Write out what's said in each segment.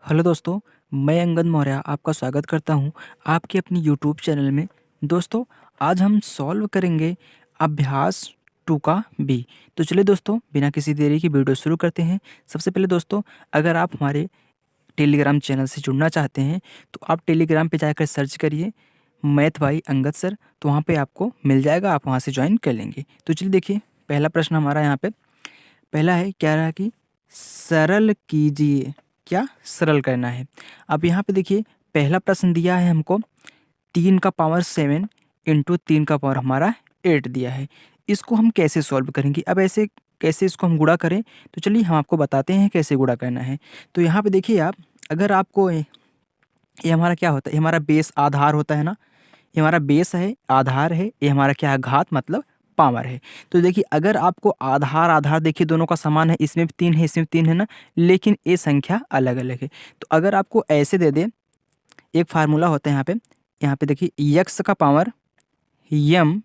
Hello दोस्तों, मैं अंगद मौर्य आपका स्वागत करता हूं आपके अपनी यूट्यूब चैनल में। दोस्तों, आज हम सॉल्व करेंगे अभ्यास 2 का बी। तो चलिए दोस्तों, बिना किसी देरी की वीडियो शुरू करते हैं। सबसे पहले दोस्तों, अगर आप हमारे टेलीग्राम चैनल से जुड़ना चाहते हैं तो आप टेलीग्राम पे जाकर सर्च करिए मैथ बाई अंगद सर, तो वहाँ पे आपको मिल जाएगा, आप वहाँ से ज्वाइन कर लेंगे। तो चलिए देखिए, पहला प्रश्न हमारा यहाँ पे पहला है, क्या रहा कि सरल कीजिए। क्या सरल करना है। अब यहाँ पे देखिए, पहला प्रश्न दिया है हमको 3 का पावर 7 इंटू 3 का पावर हमारा 8 दिया है। इसको हम कैसे सॉल्व करेंगे। अब ऐसे कैसे इसको हम गुणा करें, तो चलिए हम आपको बताते हैं कैसे गुणा करना है। तो यहाँ पे देखिए आप, अगर आपको ये हमारा क्या होता है, ये हमारा बेस आधार होता है ना, ये हमारा बेस है, आधार है, ये हमारा क्या है, घात मतलब पावर है। तो देखिए, अगर आपको आधार आधार देखिए दोनों का समान है, इसमें भी 3 है, इसमें भी 3 है ना, लेकिन ये संख्या अलग अलग है। तो अगर आपको ऐसे दे दे, एक फार्मूला होता है यहाँ पे देखिए, यक्स का पावर यम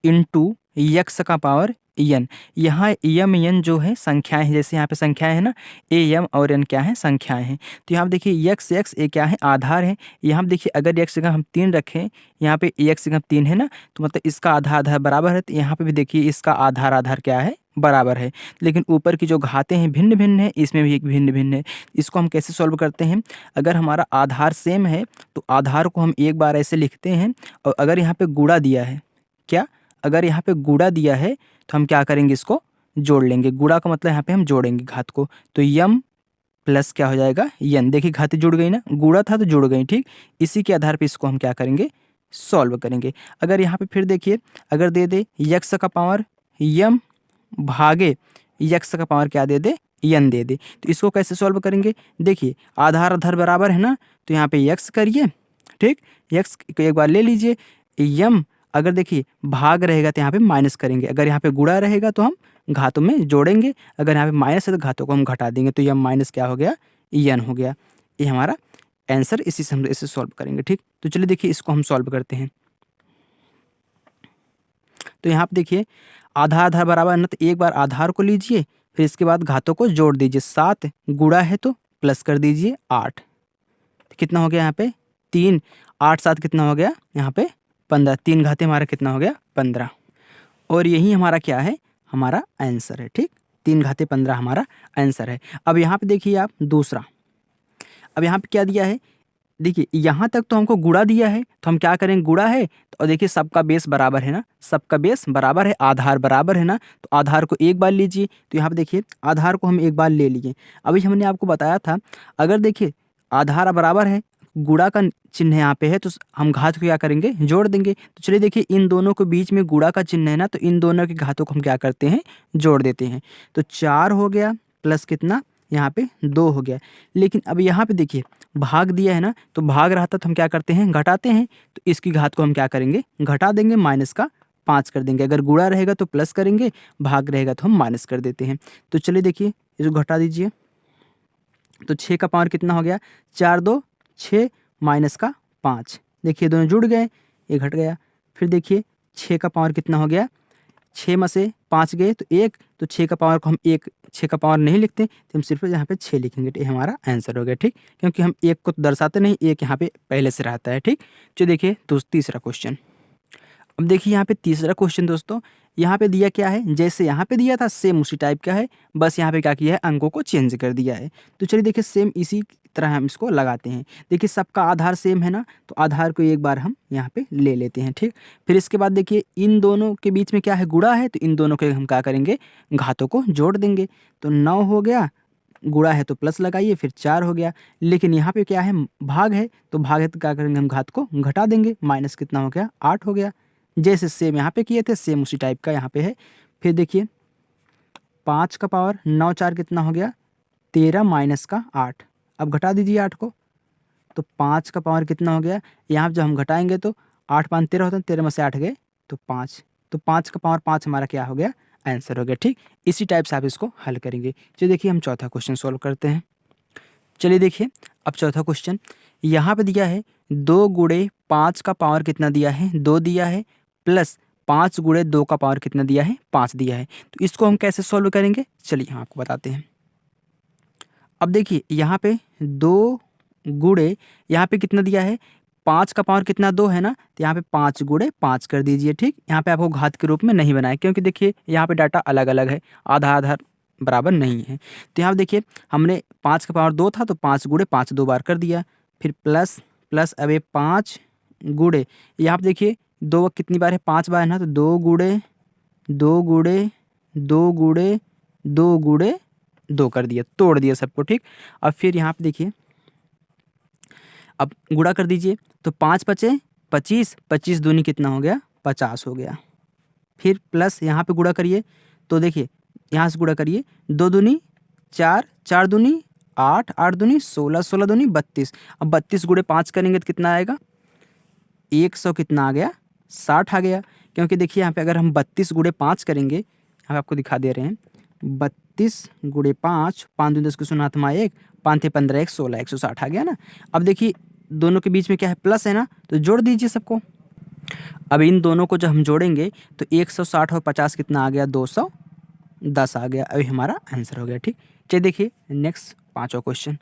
इंटू यक्स का पावर एन। यहाँ यम एन जो है संख्याएं हैं, जैसे यहाँ पे संख्याएं हैं ना, ए यम और एन क्या है, संख्याएं हैं। तो यहाँ पे देखिए यक्स यक्स ए क्या है, आधार है। यहाँ पे देखिए, अगर यक्स जगह हम 3 रखें, यहाँ पे यक्स जगह 3 है ना, तो मतलब इसका आधार आधार बराबर है। तो यहाँ पे भी देखिए, इसका आधार आधार क्या है, बराबर है। लेकिन ऊपर की जो घातें हैं भिन्न भिन्न है, इसमें भी एक भिन्न भिन्न है। इसको हम कैसे सॉल्व करते हैं, अगर हमारा आधार सेम है तो आधार को हम एक बार ऐसे लिखते हैं, और अगर यहाँ पे गुणा दिया है, क्या, अगर यहाँ पे गुणा दिया है तो हम क्या करेंगे, इसको जोड़ लेंगे। गुणा का मतलब यहाँ पे हम जोड़ेंगे घात को। तो यम प्लस क्या हो जाएगा, यन। देखिए घातें जुड़ गई ना, गुणा था तो जुड़ गई, ठीक। इसी के आधार पे इसको हम क्या करेंगे, सॉल्व करेंगे। अगर यहाँ पे फिर देखिए, अगर दे दे यक्स का पावर यम भागे यक्स का पावर क्या दे दे, यन दे दे, तो इसको कैसे सॉल्व करेंगे। देखिए आधार आधार बराबर है ना, तो यहाँ पे यक्स करिए, ठीक। यक्स को एक बार ले लीजिए। यम अगर देखिए भाग रहेगा तो यहाँ पे माइनस करेंगे, अगर यहाँ पे गुणा रहेगा तो हम घातों में जोड़ेंगे, अगर यहाँ पे माइनस है तो घातों को हम घटा देंगे। तो यम माइनस क्या हो गया, यन हो गया। ये हमारा आंसर, इसी से हम इसे सॉल्व करेंगे, ठीक। तो चलिए देखिए, इसको हम सॉल्व करते हैं। तो यहाँ पे देखिए, आधार आधार बराबर ना, तो एक बार आधार को लीजिए, फिर इसके बाद घातों को जोड़ दीजिए। 7 गुणा है तो प्लस कर दीजिए 8, तो कितना हो गया यहाँ पे 3, 8 7 कितना हो गया यहाँ पे 15, 3 घाते हमारा कितना हो गया 15। और यही हमारा क्या है, हमारा आंसर है, ठीक। 3 घाते 15 हमारा आंसर है। अब यहाँ पे देखिए आप दूसरा, अब यहाँ पे क्या दिया है, देखिए यहाँ तक तो हमको गुणा दिया है, तो हम क्या करेंगे, गुणा है तो, और देखिए सबका बेस बराबर है ना, सबका बेस बराबर है, आधार बराबर है ना, तो आधार को एक बार लीजिए। तो यहाँ पे देखिए, आधार को हम एक बार ले लिए। अभी हमने आपको बताया था, अगर देखिए आधार बराबर है, गुणा का चिन्ह यहाँ पे है, तो हम घात को क्या करेंगे, जोड़ देंगे। तो चलिए देखिए, इन दोनों के बीच में गुणा का चिन्ह है ना, तो इन दोनों के घातों को हम क्या करते हैं, जोड़ देते हैं। तो 4 हो गया प्लस कितना, यहाँ पे 2 हो गया। लेकिन अब यहाँ पे देखिए, भाग दिया है ना, तो भाग रहा था तो हम क्या करते हैं, घटाते हैं। तो इसकी घात को हम क्या करेंगे, घटा देंगे, माइनस का 5 कर देंगे। अगर गुणा रहेगा तो प्लस करेंगे, भाग रहेगा तो हम माइनस कर देते हैं। तो चलिए देखिए, इसको घटा दीजिए। तो 6 का पावर कितना हो गया, 4 2 6 माइनस का 5। देखिए दोनों जुड़ गए, ये घट गया। फिर देखिए 6 का पावर कितना हो गया, 6 में से 5 गए तो 1, तो 6 का पावर को हम 1, 6 का पावर नहीं लिखते, तो हम सिर्फ यहाँ पे 6 लिखेंगे। तो ये हमारा आंसर हो गया, ठीक। क्योंकि हम 1 को तो दर्शाते नहीं, 1 यहाँ पे पहले से रहता है, ठीक। तो देखिए तीसरा क्वेश्चन। अब देखिए यहाँ पे तीसरा क्वेश्चन दोस्तों, यहाँ पे दिया क्या है, जैसे यहाँ पे दिया था सेम उसी टाइप का है, बस यहाँ पे क्या किया है, अंकों को चेंज कर दिया है। तो चलिए देखिए, सेम इसी तरह हम इसको लगाते हैं। देखिए सबका आधार सेम है ना, तो आधार को एक बार हम यहाँ पे ले लेते हैं, ठीक। फिर इसके बाद देखिए, इन दोनों के बीच में क्या है, गुणा है, तो इन दोनों के हम क्या करेंगे, घातों को जोड़ देंगे। तो 9 हो गया, गुणा है तो प्लस लगाइए, फिर 4 हो गया। लेकिन यहाँ पे क्या है, भाग है, तो भाग है तो क्या करेंगे, हम घात को घटा देंगे, माइनस कितना हो गया, 8 हो गया। जैसे सेम यहाँ पे किए थे, सेम उसी टाइप का यहाँ पे है। फिर देखिए 5 का पावर 9 4 कितना हो गया, 13 माइनस का 8। अब घटा दीजिए 8 को, तो 5 का पावर कितना हो गया, यहाँ जब हम घटाएंगे तो 8 5 13 होता है, 13 में से 8 गए तो 5, तो 5 का पावर 5 हमारा क्या हो गया, आंसर हो गया, ठीक। इसी टाइप से आप इसको हल करेंगे। चलिए देखिए, हम चौथा क्वेश्चन सॉल्व करते हैं। चलिए देखिए, अब चौथा क्वेश्चन यहाँ पे दिया है, 2 गुणे 5 का पावर कितना दिया है, 2 दिया है, प्लस 5 गुणे 2 का पावर कितना दिया है, 5 दिया है। तो इसको हम कैसे सॉल्व करेंगे, चलिए हम आपको बताते हैं। अब देखिए यहाँ पे 2 गुणे यहाँ पे कितना दिया है, 5 का पावर कितना 2 है ना, तो यहाँ पे 5 गुणे 5 कर दीजिए। ठीक, यहाँ पे आपको घात के रूप में नहीं बनाए क्योंकि देखिए यहाँ पे डाटा अलग अलग है, आधा बराबर नहीं है। तो यहाँ पे देखिए हमने 5 का पावर 2 था तो 5 गुणे 5 2 बार कर दिया, फिर प्लस प्लस अब ये 5 गुणे यहाँ पे देखिए 2 कितनी बार है, 5 बार है ना, तो 2 गुणे 2 गुणे 2 गुणे 2 गुणे 2 कर दिया, तोड़ दिया सबको। ठीक, अब फिर यहाँ पे देखिए अब गुणा कर दीजिए, तो 5 पचे 25, 25 दूनी कितना हो गया, 50 हो गया। फिर प्लस यहाँ पे गुणा करिए, तो देखिए यहाँ से गुणा करिए, 2 दूनी 4, 4 दूनी 8, 8 दूनी 16, 16 दूनी 32। अब 32 गुणे 5 करेंगे तो कितना आएगा, 100 कितना आ गया, 60 आ गया। क्योंकि देखिए यहाँ पे अगर हम 32 गुणे 5 करेंगे, हम आपको दिखा दे रहे हैं, 32 गुणे 5, 5 दूनी 10 को सुना था 1, 5 थे 15, 1 16, 160 आ गया ना। अब देखिए दोनों के बीच में क्या है, प्लस है ना, तो जोड़ दीजिए सबको। अब इन दोनों को जब हम जोड़ेंगे तो 160 और 50 कितना आ गया, 210 आ गया। अभी हमारा आंसर हो गया। ठीक, चलिए देखिए नेक्स्ट पाँचवा क्वेश्चन।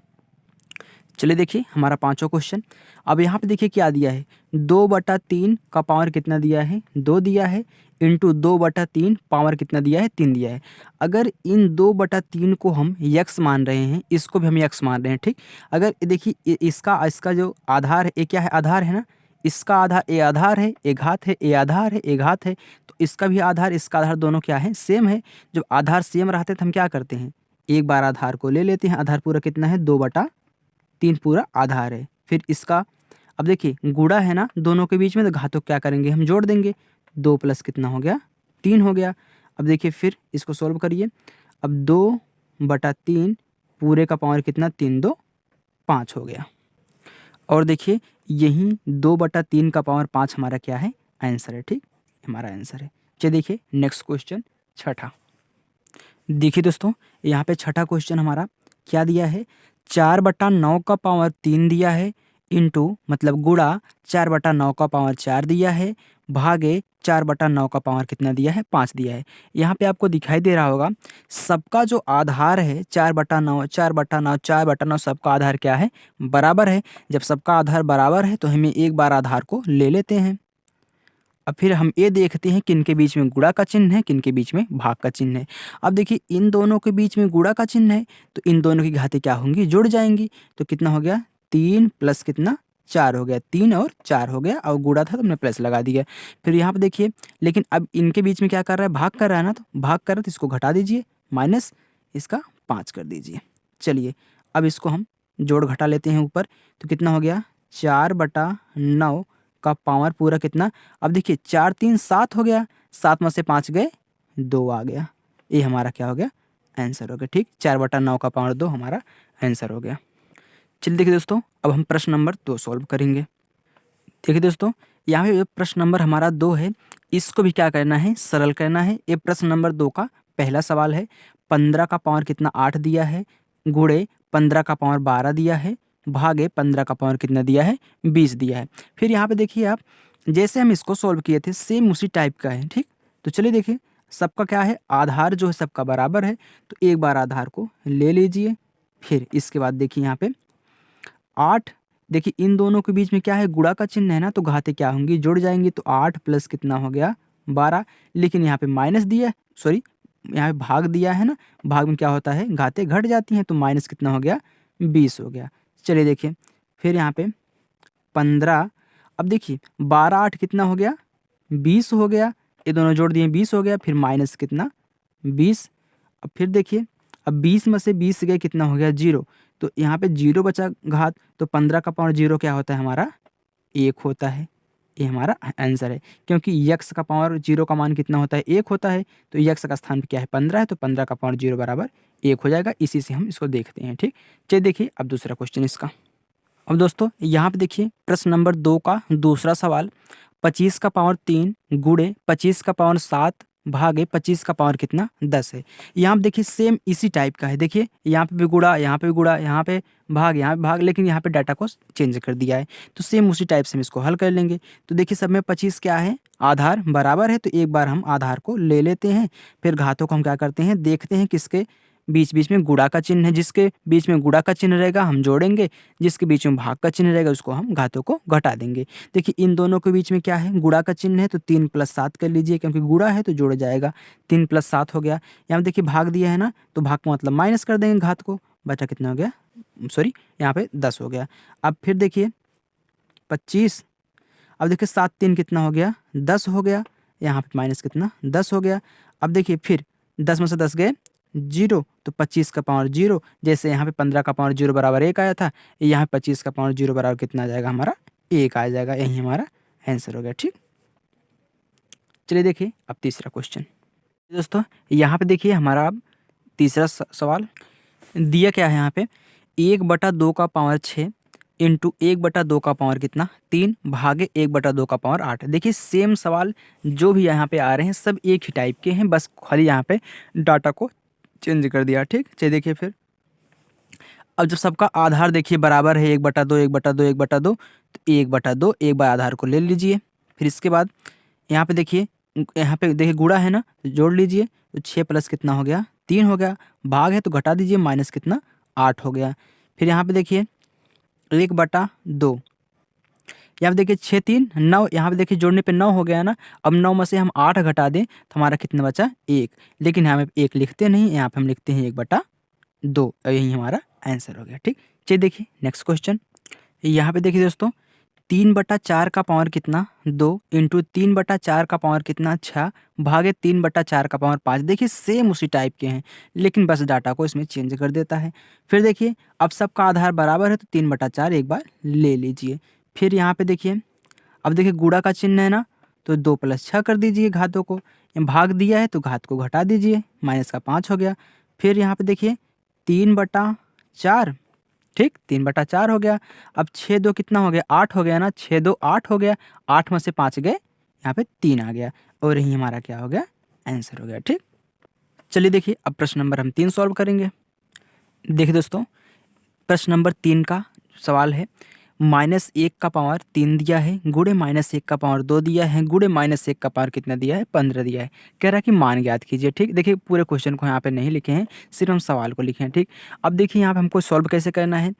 चलिए देखिए हमारा पाँचवा क्वेश्चन। अब यहाँ पे देखिए क्या दिया है, 2/3 का पावर कितना दिया है, 2 दिया है, इंटू 2/3 पावर कितना दिया है, 3 दिया है। अगर इन 2/3 को हम यक्स मान रहे हैं, इसको भी हम यक्स मान रहे हैं। ठीक, अगर देखिए इसका जो आधार है, ये क्या है, आधार है ना, इसका आधार ए आधार है, ए घात है, ए आधार है, ए घात है, तो इसका भी आधार इसका आधार दोनों क्या है, सेम है। जब आधार सेम रहते हैं तो हम क्या करते हैं, एक बार आधार को ले लेते हैं। आधार पूरा कितना है, 2/3 पूरा आधार है। फिर इसका अब देखिए गुणा है ना दोनों के बीच में, तो घातों क्या करेंगे, हम जोड़ देंगे। 2 प्लस कितना हो गया, 3 हो गया। अब देखिए फिर इसको सॉल्व करिए। अब 2/3 पूरे का पावर कितना, 3 2 5 हो गया। और देखिए यही 2/3 का पावर 5 हमारा क्या है, आंसर है। ठीक, हमारा आंसर है। चलिए देखिए नेक्स्ट क्वेश्चन छठा। देखिए दोस्तों यहाँ पे छठा क्वेश्चन हमारा क्या दिया है, 4/9 का पावर 3 दिया है, इंटू मतलब गुणा 4/9 का पावर 4 दिया है, भागे 4/9 का पावर कितना दिया है, 5 दिया है। यहाँ पे आपको दिखाई दे रहा होगा सबका जो आधार है 4/9 4/9 4/9 सबका आधार क्या है, बराबर है। जब सबका आधार बराबर है तो हमें एक बार आधार को ले लेते हैं। अब फिर हम ये देखते हैं किन के बीच में गुणा का चिन्ह है, किन के बीच में भाग का चिन्ह है। अब देखिए इन दोनों के बीच में गुणा का चिन्ह है तो इन दोनों की घातें क्या होंगी, जुड़ जाएंगी। तो कितना हो गया, 3 प्लस कितना 4 हो गया, 3 और 4 हो गया, और गुणा था तो हमने प्लस लगा दिया। फिर यहाँ पे देखिए लेकिन अब इनके बीच में क्या कर रहा है, भाग कर रहा है ना, तो भाग कर रहा है तो इसको घटा दीजिए, माइनस इसका 5 कर दीजिए। चलिए अब इसको हम जोड़ घटा लेते हैं ऊपर, तो कितना हो गया, 4/9 का पावर पूरा कितना। अब देखिए 4 3 7 हो गया, 7 में से 5 गए 2 आ गया। ये हमारा क्या हो गया, आंसर हो गया। ठीक, 4/9 का पावर 2 हमारा आंसर हो गया। चलिए देखिए दोस्तों अब हम प्रश्न नंबर 2 सॉल्व करेंगे। देखिए दोस्तों यहाँ पे प्रश्न नंबर हमारा 2 है, इसको भी क्या करना है, सरल करना है। ये प्रश्न नंबर 2 का पहला सवाल है, 15 का पावर कितना 8 दिया है, गुणे 15 का पावर 12 दिया है, भागे 15 का पावर कितना दिया है, 20 दिया है। फिर यहाँ पे देखिए आप जैसे हम इसको सॉल्व किए थे सेम उसी टाइप का है। ठीक, तो चलिए देखिए सबका क्या है, आधार जो है सबका बराबर है, तो एक बार आधार को ले लीजिए। फिर इसके बाद देखिए यहाँ पे 8, देखिए इन दोनों के बीच में क्या है, गुणा का चिन्ह है ना, तो घातें क्या होंगी, जुड़ जाएंगी। तो 8 प्लस कितना हो गया, 12। लेकिन यहाँ पे माइनस दिया है, सॉरी यहाँ पे भाग दिया है ना, भाग में क्या होता है, घातें घट जाती हैं, तो माइनस कितना हो गया, 20 हो गया। चलिए देखिए फिर यहाँ पे 15, अब देखिए 12 8 कितना हो गया, 20 हो गया। ये दोनों जोड़ दिए 20 हो गया, फिर माइनस कितना 20। अब फिर देखिए अब 20 में से 20 गए कितना हो गया, 0। तो यहाँ पे 0 बचा घात, तो 15 का पावर 0 क्या होता है हमारा, 1 होता है। ये हमारा आंसर है, क्योंकि यक्स का पावर 0 का मान कितना होता है, 1 होता है। तो यक्स का स्थान पे क्या है, 15 है, तो 15 का पावर 0 बराबर 1 हो जाएगा। इसी से हम इसको देखते हैं। ठीक, चलिए देखिए अब दूसरा क्वेश्चन इसका। अब दोस्तों यहाँ पे देखिए प्रश्न नंबर 2 का दूसरा सवाल, 25 का पावर 3 गुणे 25 का पावर 7 भागे 25 का पावर कितना 10 है। यहाँ पे देखिए सेम इसी टाइप का है। देखिए यहाँ पे भी गुणा, यहाँ पे भी गुणा, यहाँ पे भाग, लेकिन यहाँ पे डाटा को चेंज कर दिया है। तो सेम उसी टाइप से हम इसको हल कर लेंगे। तो देखिए सब में 25 क्या है, आधार बराबर है, तो एक बार हम आधार को ले लेते हैं। फिर घातों को हम क्या करते हैं, देखते हैं किसके बीच बीच में गुणा का चिन्ह है, जिसके बीच में गुणा का चिन्ह रहेगा हम जोड़ेंगे, जिसके बीच में भाग का चिन्ह रहेगा उसको हम घातों को घटा देंगे। देखिए इन दोनों के बीच में क्या है, गुणा का चिन्ह है तो 3 + 7 कर लीजिए, क्योंकि गुणा है तो जोड़ जाएगा। 3 + 7 हो गया। यहाँ पे देखिए भाग दिया है ना, तो भाग का मतलब माइनस कर देंगे घात को, बचा कितना हो गया, सॉरी यहाँ पे 10 हो गया। अब फिर देखिए 25, अब देखिए 7 3 कितना हो गया, 10 हो गया। यहाँ पे माइनस कितना, 10 हो गया। अब देखिए फिर 10 में से 10 गए 0, तो 25 का पावर 0, जैसे यहाँ पे 15 का पावर 0 बराबर 1 आया था, यहाँ पे 25 का पावर 0 बराबर कितना आ जाएगा हमारा, 1 आ जाएगा। यही हमारा आंसर हो गया। ठीक, चलिए देखिए अब तीसरा क्वेश्चन। दोस्तों यहाँ पे देखिए हमारा अब तीसरा सवाल दिया क्या है, यहाँ पे 1/2 का पावर 6 इंटू 1/2 का पावर कितना 3 भागे 1/2 का पावर 8। देखिए सेम सवाल जो भी यहाँ पे आ रहे हैं सब एक ही टाइप के हैं, बस खाली यहाँ पे डाटा को चेंज कर दिया। ठीक, चलिए देखिए फिर अब जब सबका आधार देखिए बराबर है 1/2 1/2 1/2, तो 1/2 एक बार आधार को ले लीजिए। फिर इसके बाद यहाँ पे देखिए गुणा है ना, तो जोड़ लीजिए, तो 6 प्लस कितना हो गया 3 हो गया। भाग है तो घटा दीजिए, माइनस कितना 8 हो गया। फिर यहाँ पे देखिए 1/2, यहाँ पे देखिए 6 3 9, यहाँ पे देखिए जोड़ने पे 9 हो गया ना। अब 9 में से हम 8 घटा दें तो हमारा कितना बचा 1, लेकिन यहाँ पे 1 लिखते नहीं, यहाँ पे हम लिखते हैं 1/2, यही हमारा आंसर हो गया। ठीक, चलिए देखिए नेक्स्ट क्वेश्चन। यहाँ पे देखिए दोस्तों 3/4 का पावर कितना 2 इंटू 3/4 का पावर कितना 6 भागे 3/4 का पावर 5। देखिए सेम उसी टाइप के हैं, लेकिन बस डाटा को इसमें चेंज कर देता है। फिर देखिए अब सबका आधार बराबर है तो 3/4 एक बार ले लीजिए। फिर यहाँ पे देखिए अब देखिए गुणा का चिन्ह है ना, तो 2 + 6 कर दीजिए घातों को। भाग दिया है तो घात को घटा दीजिए, माइनस का 5 हो गया। फिर यहाँ पे देखिए 3/4, ठीक 3/4 हो गया। अब 6 2 कितना हो गया 8 हो गया ना, 6 2 8 हो गया। 8 में से 5 गए, यहाँ पे 3 आ गया, और यही हमारा क्या हो गया आंसर हो गया। ठीक, चलिए देखिए अब प्रश्न नंबर हम 3 सॉल्व करेंगे। देखिए दोस्तों प्रश्न नंबर 3 का सवाल है, -1 का पावर 3 दिया है, गुणे -1 का पावर 2 दिया है, गुणे -1 का पावर कितना दिया है 15 दिया है। कह रहा है कि मान ज्ञात कीजिए। ठीक, देखिए पूरे क्वेश्चन को यहाँ पे नहीं लिखे हैं, सिर्फ हम सवाल को लिखे हैं। ठीक, अब देखिए यहाँ पे हमको सॉल्व कैसे करना है।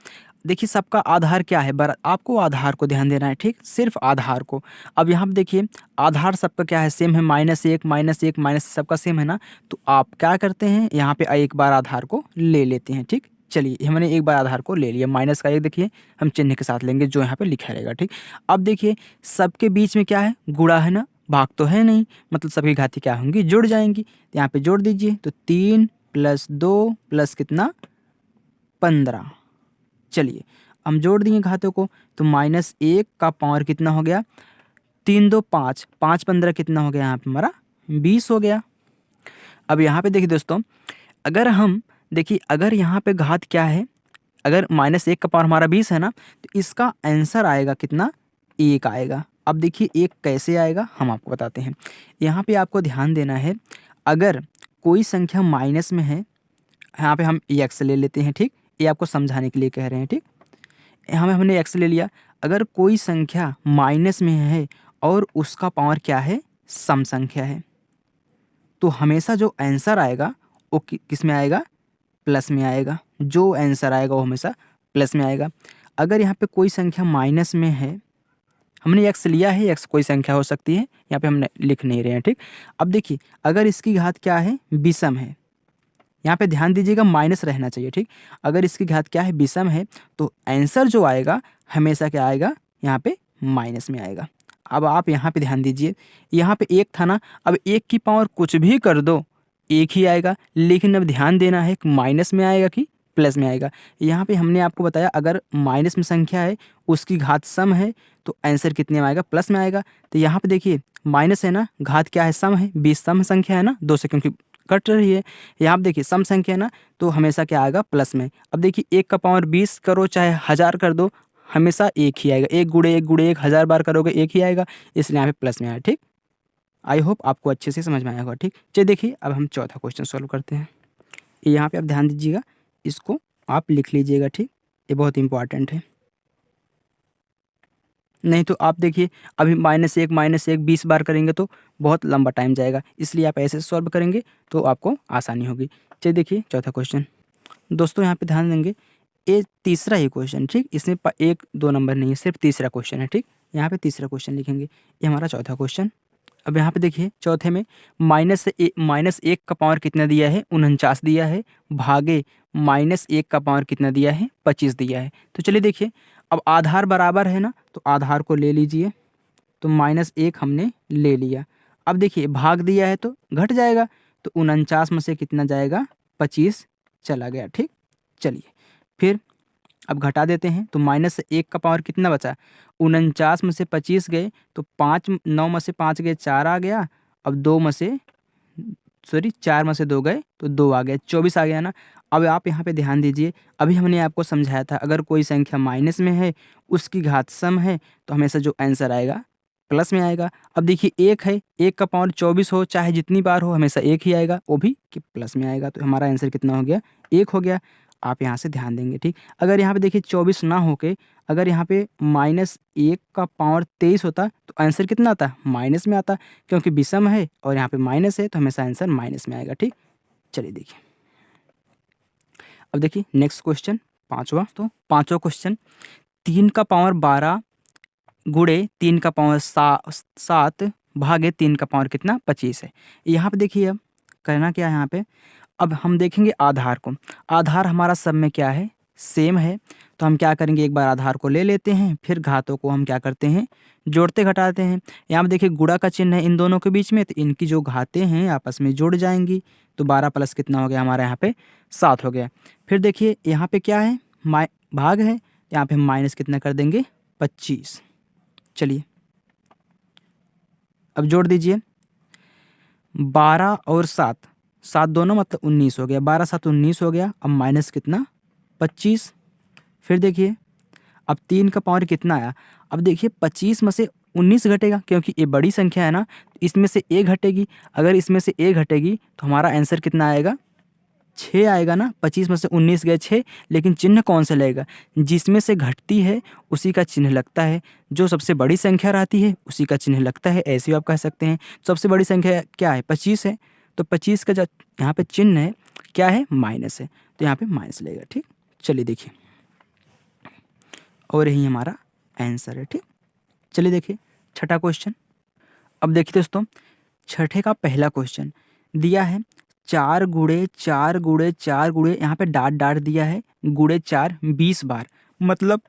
देखिए सबका आधार क्या है, आपको आधार को ध्यान देना है। ठीक, सिर्फ आधार को। अब यहाँ पे देखिए आधार सबका क्या है, सेम है, -1 सबका सेम है ना, तो आप क्या करते हैं यहाँ पे एक बार आधार को ले लेते हैं। ठीक, चलिए हमने एक बार आधार को ले लिया, माइनस का 1 देखिए हम चिन्ह के साथ लेंगे जो यहाँ पे लिखा रहेगा। ठीक, अब देखिए सबके बीच में क्या है, गुणा है ना, भाग तो है नहीं, मतलब सभी घाती क्या होंगी, जुड़ जाएंगी। तो यहाँ पे जोड़ दीजिए, तो 3 + 2 प्लस कितना 15। चलिए हम जोड़ दिए घातों को, तो -1 का पावर कितना हो गया 3 2 5 5 15 कितना हो गया यहाँ पे हमारा 20 हो गया। अब यहाँ पे देखिए दोस्तों अगर हम देखिए अगर यहाँ पे घात क्या है, अगर -1 का पावर हमारा 20 है ना, तो इसका आंसर आएगा कितना 1 आएगा। अब देखिए 1 कैसे आएगा हम आपको बताते हैं। यहाँ पे आपको ध्यान देना है, अगर कोई संख्या माइनस में है, यहाँ पे हम x ले लेते हैं। ठीक, ये आपको समझाने के लिए कह रहे हैं। ठीक, हमने x ले लिया। अगर कोई संख्या माइनस में है और उसका पावर क्या है सम संख्या है, तो हमेशा जो आंसर आएगा वो किस में आएगा, प्लस में आएगा। जो आंसर आएगा वो हमेशा प्लस में आएगा। अगर यहाँ पे कोई संख्या माइनस में है, हमने x लिया है, x कोई संख्या हो सकती है, यहाँ पे हम लिख नहीं रहे हैं। ठीक, अब देखिए अगर इसकी घात क्या है विषम है, यहाँ पे ध्यान दीजिएगा माइनस रहना चाहिए। ठीक, अगर इसकी घात क्या है विषम है, तो आंसर जो आएगा हमेशा क्या आएगा यहाँ पे माइनस में आएगा। अब आप यहाँ पे ध्यान दीजिए, यहाँ पे 1 था ना, अब 1 की पावर कुछ भी कर दो 1 ही आएगा, लेकिन अब ध्यान देना है कि माइनस में आएगा कि प्लस में आएगा। यहाँ पे हमने आपको बताया अगर माइनस में संख्या है उसकी घात सम है तो आंसर कितने में आएगा, प्लस में आएगा। तो यहाँ पे देखिए माइनस है ना, घात क्या है सम है, 20 सम संख्या है ना, 2 से क्योंकि कट रही है। यहाँ पे देखिए सम संख्या है ना, तो हमेशा क्या आएगा प्लस में। अब देखिए 1 का पावर 20 करो चाहे 1000 कर दो, हमेशा 1 ही आएगा। 1 गुणे 1 गुणे 1 1000 बार करोगे 1 ही आएगा, इसलिए यहाँ पे प्लस में आया। ठीक, आई होप आपको अच्छे से समझ में आया होगा। ठीक, चलिए देखिए अब हम चौथा क्वेश्चन सॉल्व करते हैं। यहाँ पे आप ध्यान दीजिएगा, इसको आप लिख लीजिएगा। ठीक, ये बहुत इंपॉर्टेंट है। नहीं तो आप देखिए अभी -1 20 बार करेंगे तो बहुत लंबा टाइम जाएगा, इसलिए आप ऐसे सॉल्व करेंगे तो आपको आसानी होगी। चलिए देखिए चौथा क्वेश्चन। दोस्तों यहाँ पे ध्यान देंगे, ये तीसरा ही क्वेश्चन, ठीक? इसमें 1-2 नंबर नहीं है, सिर्फ तीसरा क्वेश्चन है, ठीक? यहाँ पे तीसरा क्वेश्चन लिखेंगे, ये हमारा चौथा क्वेश्चन। अब यहाँ पे देखिए चौथे में -1 का पावर कितना दिया है, 49 दिया है, भागे -1 का पावर कितना दिया है, 25 दिया है। तो चलिए देखिए, अब आधार बराबर है ना, तो आधार को ले लीजिए, तो -1 हमने ले लिया। अब देखिए भाग दिया है तो घट जाएगा, तो 49 में से कितना जाएगा, 25 चला गया, ठीक? चलिए फिर अब घटा देते हैं, तो -1 का पावर कितना बचा, 49 में से 25 गए तो 5, 9 में से 5 गए 4 आ गया। अब 2 में से 4 में से 2 गए तो 2 आ गया, 24 आ गया ना। अब आप यहाँ पे ध्यान दीजिए, अभी हमने आपको समझाया था अगर कोई संख्या माइनस में है, उसकी घात सम है, तो हमेशा जो आंसर आएगा प्लस में आएगा। अब देखिए 1 है, 1 का पावर 24 हो चाहे जितनी बार हो, हमेशा 1 ही आएगा, वो भी कि प्लस में आएगा। तो हमारा आंसर कितना हो गया, 1 हो गया। आप यहाँ से ध्यान देंगे, ठीक? अगर यहाँ पे देखिए 24 ना होके अगर यहाँ पे -1 का पावर 23 होता तो आंसर कितना आता, माइनस में आता, क्योंकि विषम है और यहाँ पे माइनस है तो हमेशा आंसर माइनस में आएगा, ठीक? चलिए देखिए, अब देखिए नेक्स्ट क्वेश्चन, पांचवा। तो पांचवा क्वेश्चन, 3 का पावर 12 गुणे 3 का पावर 7 भागे 3 का पावर कितना, 25 है। यहाँ पे देखिए अब करना क्या है यहाँ पे, अब हम देखेंगे आधार को। आधार हमारा सब में क्या है, सेम है, तो हम क्या करेंगे, एक बार आधार को ले लेते हैं, फिर घातों को हम क्या करते हैं, जोड़ते घटाते हैं। यहाँ पे देखिए गुणा का चिन्ह है इन दोनों के बीच में, तो इनकी जो घातें हैं आपस में जुड़ जाएंगी। तो 12 प्लस कितना हो गया हमारा यहाँ पे, 7 हो गया। फिर देखिए यहाँ पे क्या है, भाग है, यहाँ पे हम माइनस कितना कर देंगे, 25। चलिए अब जोड़ दीजिए, 12 और 7, 7 दोनों मतलब 19 हो गया, 12 7 19 हो गया। अब माइनस कितना, 25। फिर देखिए अब 3 का पावर कितना आया, अब देखिए 25 में से 19 घटेगा, क्योंकि ये बड़ी संख्या है ना, इसमें से ए घटेगी। अगर इसमें से ए घटेगी तो हमारा आंसर कितना आएगा, 6 आएगा ना। 25 में से 19 गए 6, लेकिन चिन्ह कौन सा लगेगा, जिसमें से घटती है उसी का चिन्ह लगता है, जो सबसे बड़ी संख्या रहती है उसी का चिन्ह लगता है, ऐसे भी आप कह सकते हैं। सबसे बड़ी संख्या क्या है, 25 है, तो 25 का जो यहाँ पे चिन्ह है क्या है, माइनस है, तो यहाँ पे माइनस लगेगा, ठीक? चलिए देखिए, और यही हमारा आंसर है, ठीक? चलिए देखिए छठा क्वेश्चन। अब देखिए दोस्तों, छठे का पहला क्वेश्चन दिया है 4 गुणे 4 गुणे 4 गुणे, यहाँ पे डाट डाट दिया है, गुणे 4 20 बार। मतलब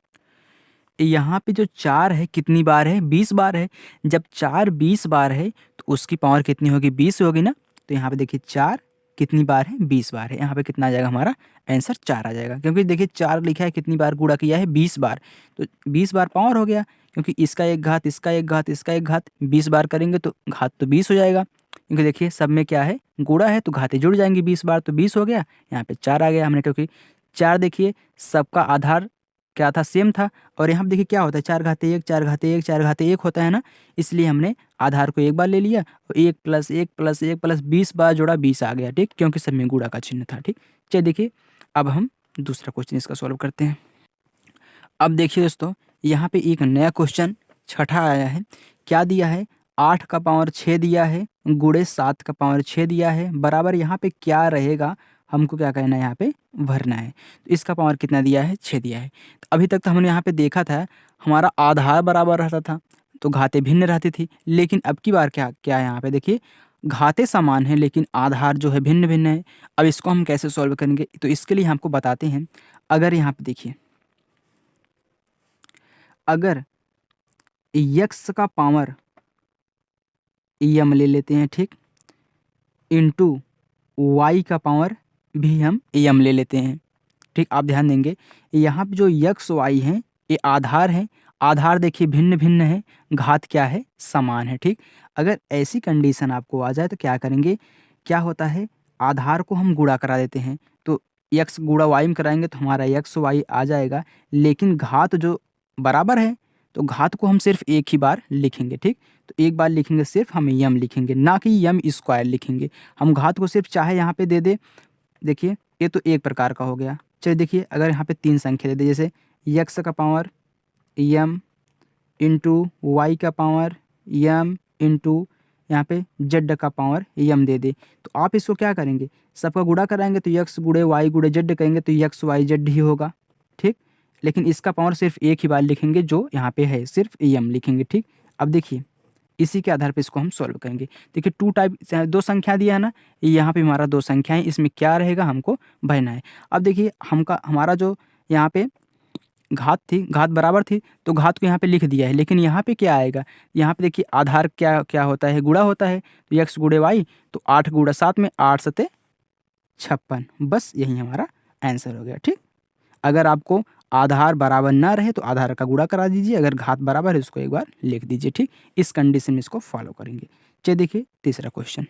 यहाँ पे जो 4 है कितनी बार है, 20 बार है। जब 4 20 बार है तो उसकी पावर कितनी होगी, 20 होगी ना। तो यहाँ पे देखिए 4 कितनी बार है, 20 बार है। यहाँ पे कितना आ जाएगा, हमारा आंसर 4 आ जाएगा, क्योंकि देखिए 4 लिखा है, कितनी बार गुणा किया है, 20 बार। तो 20 बार पावर हो गया, क्योंकि इसका एक घात, इसका एक घात, इसका एक घात, 20 बार करेंगे तो घात तो 20 हो जाएगा, क्योंकि देखिए सब में क्या है, गुणा है, तो घातें जुड़ जाएंगी 20 बार, तो 20 हो गया। यहाँ पे 4 आ गया हमने, क्योंकि 4 देखिए सबका आधार क्या था, सेम था। और यहाँ पे देखिए क्या होता है, 4 घाते 1 4 घाते 1 4 घाते 1 होता है ना, इसलिए हमने आधार को एक बार ले लिया और 1 + 1 + 1 + 20 बार जोड़ा, 20 आ गया, ठीक? क्योंकि सब में गुणा का चिन्ह था, ठीक? चलिए देखिए अब हम दूसरा क्वेश्चन इसका सॉल्व करते हैं। अब देखिए दोस्तों, यहाँ पे एक नया क्वेश्चन छठा आया है। क्या दिया है, 8 का पावर 6 दिया है, गुणे 7 का पावर 6 दिया है, बराबर यहाँ पे क्या रहेगा, हमको क्या करना है, यहाँ पे भरना है। तो इसका पावर कितना दिया है, 6 दिया है। तो अभी तक तो हमने यहाँ पे देखा था हमारा आधार बराबर रहता था, तो घातें भिन्न रहती थी। लेकिन अब की बार क्या क्या है, यहाँ पे देखिए घातें समान हैं लेकिन आधार जो है भिन्न भिन्न है। अब इसको हम कैसे सॉल्व करेंगे, तो इसके लिए हमको बताते हैं। अगर यहाँ पे देखिए, अगर यक्स का पावर यम ले लेते हैं, ठीक, इंटू वाई का पावर भी हम यम ले लेते हैं, ठीक? आप ध्यान देंगे यहाँ पे जो यक्स वाई हैं ये आधार हैं, आधार देखिए भिन्न भिन्न है, घात क्या है, समान है, ठीक? अगर ऐसी कंडीशन आपको आ जाए तो क्या करेंगे, क्या होता है, आधार को हम गुणा करा देते हैं, तो यक्स गुणा वाई में कराएंगे तो हमारा यक्स वाई आ जाएगा। लेकिन घात जो बराबर है तो घात को हम सिर्फ एक ही बार लिखेंगे, ठीक? तो एक बार लिखेंगे, सिर्फ हम यम लिखेंगे, ना कि यम स्क्वायर लिखेंगे। हम घात को सिर्फ चाहे यहाँ पे दे दे, देखिए ये तो एक प्रकार का हो गया। चलिए देखिए अगर यहाँ पे 3 संख्या दे दे, जैसे यक्स का पावर यम इंटू वाई का पावर यम इंटू यहाँ पे जेड का पावर यम दे दे, तो आप इसको क्या करेंगे, सबका गुणा कराएंगे तो यक्स गुणे वाई गुणे जेड करेंगे तो यक्स वाई जेड ही होगा, ठीक। लेकिन इसका पावर सिर्फ एक ही बार लिखेंगे जो यहाँ पे है, सिर्फ यम लिखेंगे, ठीक। अब देखिए इसी के आधार पे इसको हम सॉल्व करेंगे। देखिए टू टाइप दो संख्या दिया है ना, यहाँ पे हमारा दो संख्या है, इसमें क्या रहेगा हमको भरना है। अब देखिए हमारा जो यहाँ पे घात थी, घात बराबर थी तो घात को यहाँ पे लिख दिया है, लेकिन यहाँ पे क्या आएगा, यहाँ पे देखिए आधार क्या क्या होता है, गुणा होता है, तो यक्स गुणे वाई, तो 8 गुणा 7 में 8 सते 56, बस यही हमारा आंसर हो गया, ठीक। अगर आपको आधार बराबर ना रहे तो आधार का गुणा करा दीजिए, अगर घात बराबर है उसको एक बार लिख दीजिए, ठीक। इस कंडीशन में इसको फॉलो करेंगे। चलिए देखिए तीसरा क्वेश्चन।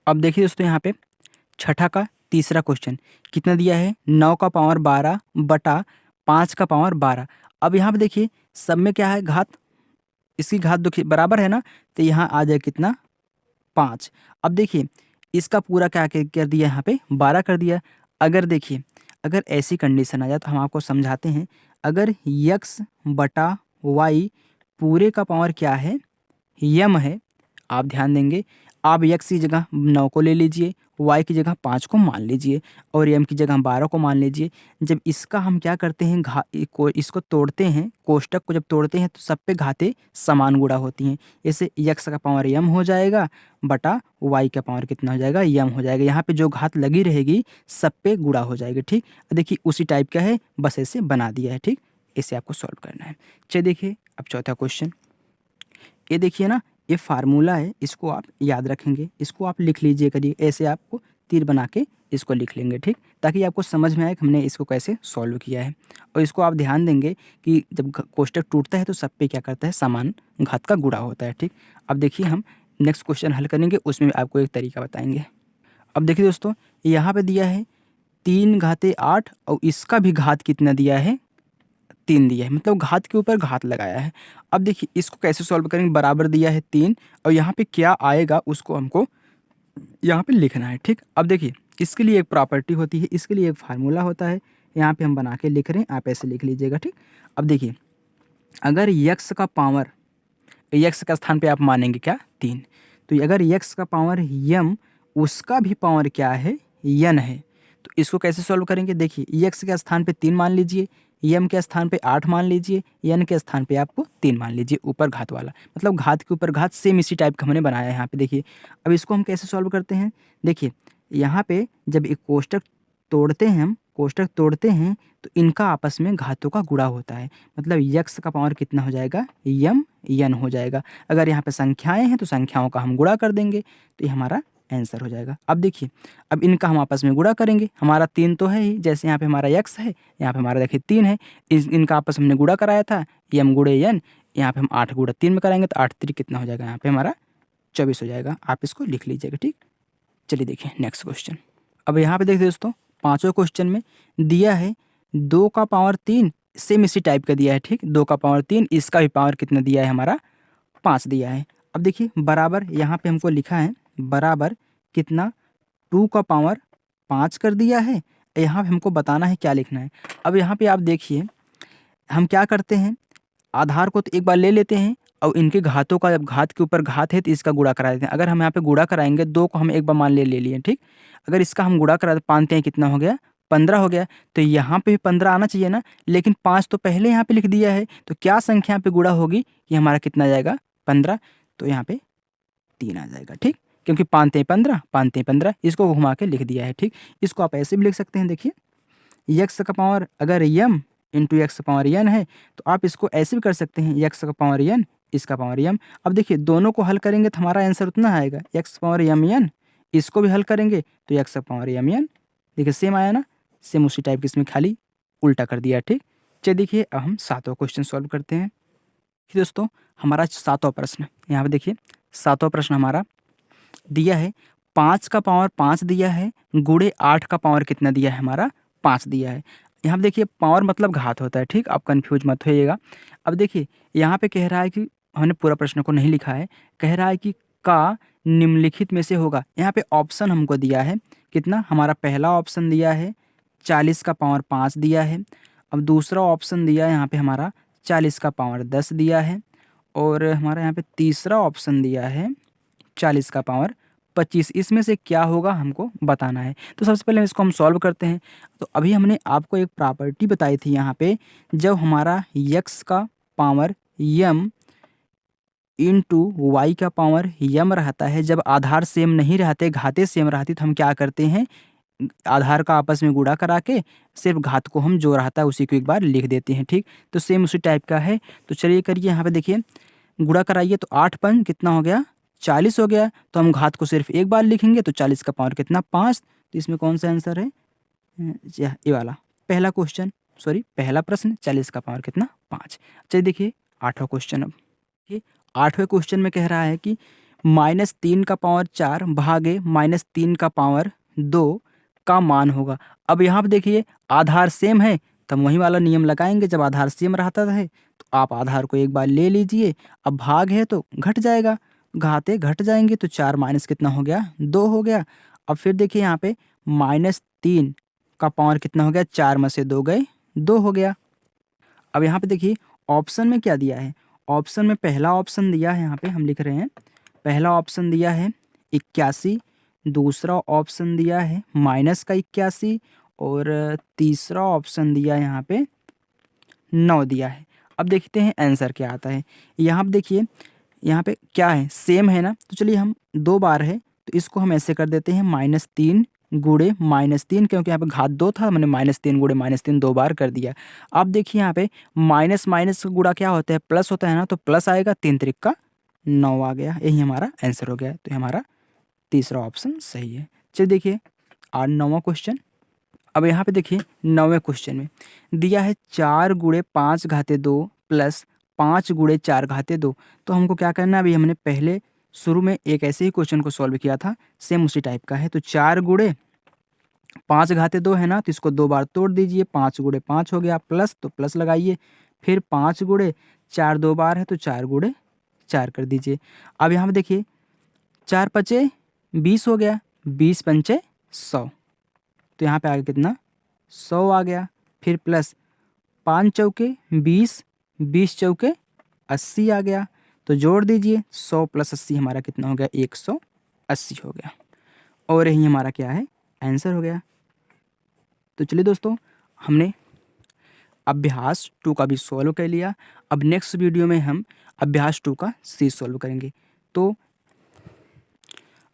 अब देखिए दोस्तों यहाँ पे छठा का तीसरा क्वेश्चन कितना दिया है, 9 का पावर 12 बटा 5 का पावर 12। अब यहाँ पे देखिए सब में क्या है, घात, इसकी घात देखिए बराबर है ना, तो यहाँ आ जाए कितना 5। अब देखिए इसका पूरा क्या कर दिया, यहाँ पे 12 कर दिया। अगर देखिए अगर ऐसी कंडीशन आ जाए तो हम आपको समझाते हैं, अगर यक्स बटा वाई पूरे का पावर क्या है, यम है, आप ध्यान देंगे, आप यक्स की जगह 9 को ले लीजिए, वाई की जगह 5 को मान लीजिए और यम की जगह 12 को मान लीजिए। जब इसका हम क्या करते हैं, इसको तोड़ते हैं, कोष्टक को जब तोड़ते हैं तो सब पे घातें समान गुणा होती हैं। जैसे यक्स का पावर यम हो जाएगा बटा वाई का पावर कितना हो जाएगा, यम हो जाएगा। यहाँ पे जो घात लगी रहेगी सब पे गुणा हो जाएगी, ठीक। देखिए उसी टाइप का है, बस ऐसे बना दिया है, ठीक। इसे आपको सॉल्व करना है। चलिए देखिए अब चौथा क्वेश्चन, ये देखिए ना, ये फार्मूला है, इसको आप याद रखेंगे, इसको आप लिख लीजिए करिए, ऐसे आपको तीर बना के इसको लिख लेंगे, ठीक, ताकि आपको समझ में आए कि हमने इसको कैसे सॉल्व किया है। और इसको आप ध्यान देंगे कि जब कोष्टक टूटता है तो सब पे क्या करता है, समान घात का गुणा होता है, ठीक। अब देखिए हम नेक्स्ट क्वेश्चन हल करेंगे, उसमें आपको एक तरीका बताएंगे। अब देखिए दोस्तों यहाँ पे दिया है 3 घाते 8 और इसका भी घात कितना दिया है, 3 दिया है, मतलब घात के ऊपर घात लगाया है। अब देखिए इसको कैसे सॉल्व करेंगे, बराबर दिया है 3 और यहाँ पे क्या आएगा उसको हमको यहाँ पे लिखना है, ठीक। अब देखिए इसके लिए एक प्रॉपर्टी होती है, इसके लिए एक फार्मूला होता है, यहाँ पे हम बना के लिख रहे हैं, आप ऐसे लिख लीजिएगा, ठीक। अब देखिए अगर यक्स का पावर, यक्स का स्थान पे आप मानेंगे क्या 3, तो अगर यक्स का पावर यम, उसका भी पावर क्या है यन है, तो इसको कैसे सॉल्व करेंगे, देखिए यक्स के स्थान पे 3 मान लीजिए, यम के स्थान पे 8 मान लीजिए, यन के स्थान पे आपको 3 मान लीजिए, ऊपर घात वाला, मतलब घात के ऊपर घात, सेम इसी टाइप का हमने बनाया है यहाँ पे। देखिए अब इसको हम कैसे सॉल्व करते हैं, देखिए यहाँ पे जब एक कोष्टक तोड़ते हैं, हम कोष्टक तोड़ते हैं तो इनका आपस में घातों का गुणा होता है, मतलब यक्स का पावर कितना हो जाएगा, यम यन हो जाएगा। अगर यहाँ पे संख्याएं हैं तो संख्याओं का हम गुणा कर देंगे, तो ये हमारा आंसर हो जाएगा। अब देखिए अब इनका हम आपस में गुणा करेंगे, हमारा 3 तो है ही, जैसे यहाँ पे हमारा यक्स है, यहाँ पे हमारा देखिए 3 है, इनका आपस में हमने गुणा कराया था, यम गुणे यन, यहाँ पे हम 8 गुणा 3 में कराएंगे तो 8 3 कितना हो जाएगा, यहाँ पे हमारा 24 हो जाएगा। आप इसको लिख लीजिएगा, ठीक। चलिए देखिए नेक्स्ट क्वेश्चन। अब यहाँ पे देखिए दोस्तों पाँचों क्वेश्चन में दिया है 2 का पावर 3, सेम इसी टाइप का दिया है, ठीक। 2 का पावर 3, इसका भी पावर कितना दिया है हमारा 5 दिया है। अब देखिए बराबर यहाँ पे हमको लिखा है, बराबर कितना 2 का पावर 5 कर दिया है, यहाँ पे हमको बताना है क्या लिखना है। अब यहाँ पे आप देखिए हम क्या करते हैं, आधार को तो एक बार ले लेते हैं और इनके घातों का, जब घात के ऊपर घात है तो इसका गुणा करा देते हैं। अगर हम यहाँ पे गुणा कराएंगे, 2 को हम एक बार मान ले लिए, ठीक। अगर इसका हम गुणा करा पानते हैं कितना हो गया, 15 हो गया, तो यहाँ पे भी 15 आना चाहिए ना, लेकिन 5 तो पहले यहाँ पे लिख दिया है, तो क्या संख्या पे गुणा होगी कि हमारा कितना जाएगा 15, तो यहाँ पे 3 आ जाएगा, ठीक। क्योंकि 5 15, 5 15, इसको घुमा के लिख दिया है, ठीक। इसको आप ऐसे भी लिख सकते हैं, देखिए यक्स का पावर अगर यम इंटू एक्स का पावर यन है तो आप इसको ऐसे भी कर सकते हैं, यक्स का पावर यन, इसका पावर यम। अब देखिए दोनों को हल करेंगे तो हमारा आंसर उतना आएगा, एक्स पावर यम यन, इसको भी हल करेंगे तो एक्स का पावर यम यन, देखिए सेम आया ना, सेम उसी टाइप की, इसमें खाली उल्टा कर दिया, ठीक। चलिए देखिए अब हम 7वां क्वेश्चन सॉल्व करते हैं। दोस्तों हमारा 7वां प्रश्न, यहाँ पे देखिए 7वां प्रश्न हमारा दिया है 5 का पावर 5 दिया है, गुणे 8 का पावर कितना दिया है, हमारा 5 दिया है। यहाँ पे देखिए पावर मतलब घात होता है, ठीक, आप कंफ्यूज मत होइएगा। अब देखिए यहाँ पे कह रहा है कि हमने पूरा प्रश्न को नहीं लिखा है, कह रहा है कि का निम्नलिखित में से होगा। यहाँ पे ऑप्शन हमको दिया है कितना, हमारा पहला ऑप्शन दिया है 40 का पावर 5 दिया है। अब दूसरा ऑप्शन दिया है यहाँ पे हमारा 40 का पावर 10 दिया है और हमारा यहाँ पे तीसरा ऑप्शन दिया है 40 का पावर 25। इसमें से क्या होगा हमको बताना है। तो सबसे पहले इसको हम सॉल्व करते हैं। तो अभी हमने आपको एक प्रॉपर्टी बताई थी यहाँ पे, जब हमारा x का पावर m इंटू वाई का पावर यम रहता है, जब आधार सेम नहीं रहते, घाते सेम रहती, तो हम क्या करते हैं, आधार का आपस में गुणा करा के सिर्फ घात को हम जो रहता है उसी को एक बार लिख देते हैं। ठीक, तो सेम उसी टाइप का है। तो चलिए करिए, यहाँ पे देखिए गुणा कराइए तो 8 पंच कितना हो गया, 40 हो गया। तो हम घात को सिर्फ एक बार लिखेंगे तो 40 का पावर कितना, 5। तो इसमें कौन सा आंसर है, ये वाला पहला क्वेश्चन, सॉरी पहला प्रश्न, 40 का पावर कितना, 5। चलिए देखिए 8वां क्वेश्चन। अब 8वें क्वेश्चन में कह रहा है कि -3 का पावर 4 भागे -3 का पावर 2 का मान होगा। अब यहाँ पे देखिए आधार सेम है तो हम वही वाला नियम लगाएंगे, जब आधार सेम रहता है तो आप आधार को एक बार ले लीजिए। अब भाग है तो घट जाएगा, घाते घट जाएंगे तो 4 माइनस कितना हो गया, 2 हो गया। अब फिर देखिए यहाँ पे -3 का पावर कितना हो गया, 4 में से 2 गए, 2 हो गया। अब यहाँ पे देखिए ऑप्शन में क्या दिया है, ऑप्शन में पहला ऑप्शन दिया है, यहाँ पे हम लिख रहे हैं पहला ऑप्शन दिया है 81, दूसरा ऑप्शन दिया है -81 और तीसरा ऑप्शन दिया है यहाँ पे 9 दिया है। अब देखते हैं आंसर क्या आता है। यहाँ पे देखिए यहाँ पे क्या है, सेम है ना, तो चलिए हम 2 बार है तो इसको हम ऐसे कर देते हैं -3 गुणे -3, क्योंकि यहाँ पे घात 2 था, मैंने -3 गुणे -3 2 बार कर दिया। अब देखिए यहाँ पे माइनस माइनस का गुणा क्या होता है, प्लस होता है ना, तो प्लस आएगा, 3 त्रिक का 9 आ गया, यही हमारा आंसर हो गया। तो हमारा तीसरा ऑप्शन सही है। चलिए देखिए 9वां क्वेश्चन। अब यहाँ पे देखिए 9वें क्वेश्चन में दिया है 4 गुणे 5 घाते 2 प्लस 5 गुणे 4 घाते 2। तो हमको क्या करना है, अभी हमने पहले शुरू में एक ऐसे ही क्वेश्चन को सॉल्व किया था, सेम उसी टाइप का है। तो 4 गुणे 5 घाते 2 है ना, तो इसको 2 बार तोड़ दीजिए, 5 गुणे 5 हो गया, प्लस तो प्लस लगाइए, फिर 5 गुणे 4 2 बार है तो 4 गुणे 4 कर दीजिए। अब यहाँ पे देखिए 4 पचे 20 हो गया, 20 पंचे 100, तो यहाँ पे आगे कितना, 100 आ गया। फिर प्लस 5 चौके 20, 20 चौके 80 आ गया, तो जोड़ दीजिए, 100 + 80 हमारा कितना हो गया, 180 हो गया। और यही हमारा क्या है, आंसर हो गया। तो चलिए दोस्तों, हमने अभ्यास 2 का भी सॉल्व कर लिया। अब नेक्स्ट वीडियो में हम अभ्यास 2 का सी सॉल्व करेंगे। तो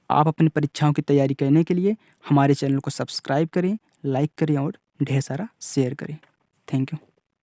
आप अपनी परीक्षाओं की तैयारी करने के लिए हमारे चैनल को सब्सक्राइब करें, लाइक करें और ढेर सारा शेयर करें। Thank you.